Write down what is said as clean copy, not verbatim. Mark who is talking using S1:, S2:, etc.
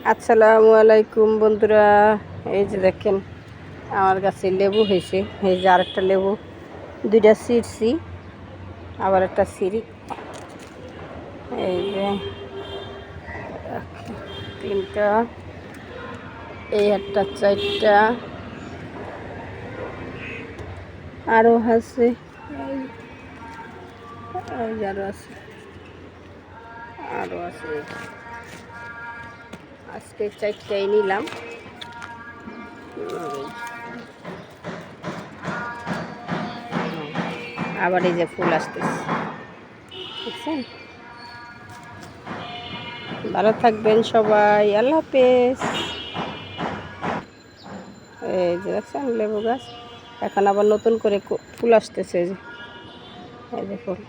S1: আসসালামু আলাইকুম বন্ধুরা। এই যে দেখেন আমার গাছে লেবু হয়েছে। এই যে আরেকটা লেবু, দুইটা ছিঁড়ছি, আবার একটা ছিঁড়ি। এই যে তিনটা, এই একটা, চারটা, আরও আছে, আরও আছে, আরও আছে। আজকে চারটাই নিলাম। আবার এই যে ফুল আসতেছে, বুঝছেন? ভালো থাকবেন সবাই, আল্লাহ হাফেজ। এই যে দেখছেন লেবু গাছ, এখন আবার নতুন করে ফুল আসতেছে। এই যে ফুল।